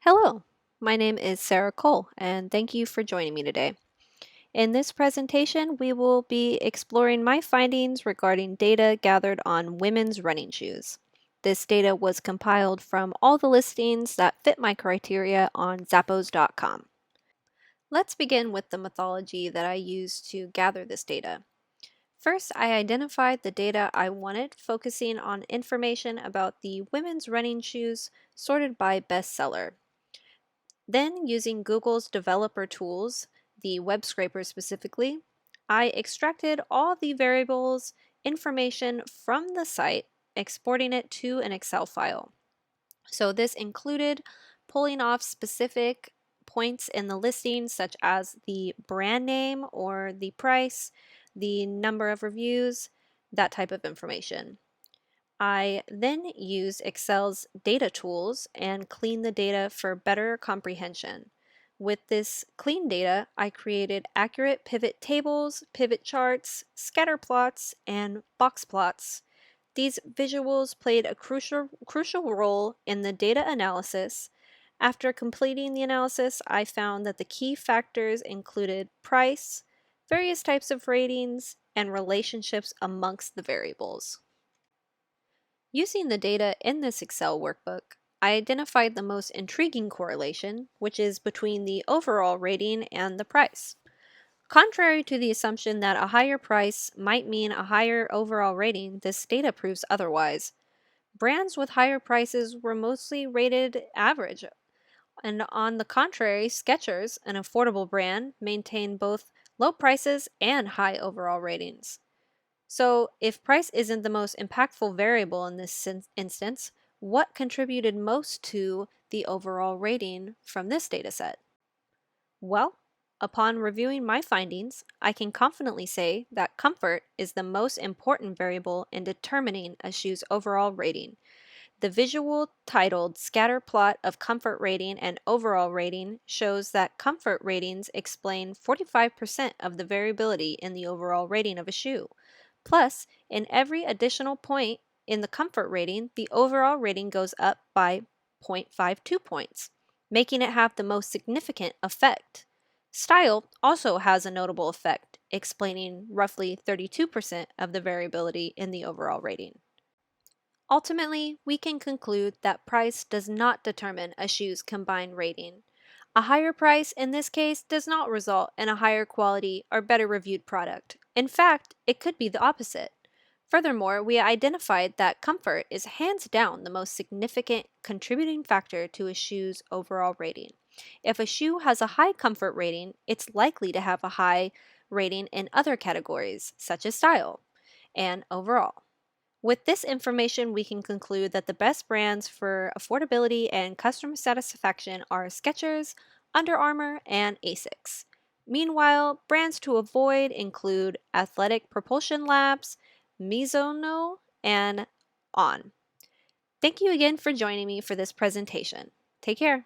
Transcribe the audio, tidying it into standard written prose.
Hello, my name is Sarah Cole, and thank you for joining me today. In this presentation, we will be exploring my findings regarding data gathered on women's running shoes. This data was compiled from all the listings that fit my criteria on Zappos.com. Let's begin with the methodology that I used to gather this data. First, I identified the data I wanted, focusing on information about the women's running shoes sorted by bestseller. Then, using Google's developer tools, the web scraper specifically, I extracted all the variables information from the site, exporting it to an Excel file. So this included pulling off specific points in the listing, such as the brand name or the price, the number of reviews, that type of information. I then used Excel's data tools and cleaned the data for better comprehension. With this clean data, I created accurate pivot tables, pivot charts, scatter plots, and box plots. These visuals played a crucial role in the data analysis. After completing the analysis, I found that the key factors included price, various types of ratings, and relationships amongst the variables. Using the data in this Excel workbook, I identified the most intriguing correlation, which is between the overall rating and the price. Contrary to the assumption that a higher price might mean a higher overall rating, this data proves otherwise. Brands with higher prices were mostly rated average, and on the contrary, Skechers, an affordable brand, maintained both low prices and high overall ratings. So, if price isn't the most impactful variable in this instance, what contributed most to the overall rating from this dataset? Well, upon reviewing my findings, I can confidently say that comfort is the most important variable in determining a shoe's overall rating. The visual titled Scatter Plot of Comfort Rating and Overall Rating shows that comfort ratings explain 45% of the variability in the overall rating of a shoe. Plus, in every additional point in the comfort rating, the overall rating goes up by 0.52 points, making it have the most significant effect. Style also has a notable effect, explaining roughly 32% of the variability in the overall rating. Ultimately, we can conclude that price does not determine a shoe's combined rating. A higher price in this case does not result in a higher quality or better reviewed product. In fact, it could be the opposite. Furthermore, we identified that comfort is hands down the most significant contributing factor to a shoe's overall rating. If a shoe has a high comfort rating, it's likely to have a high rating in other categories, such as style and overall. With this information, we can conclude that the best brands for affordability and customer satisfaction are Skechers, Under Armour, and Asics. Meanwhile, brands to avoid include Athletic Propulsion Labs, Mizuno, and On. Thank you again for joining me for this presentation. Take care.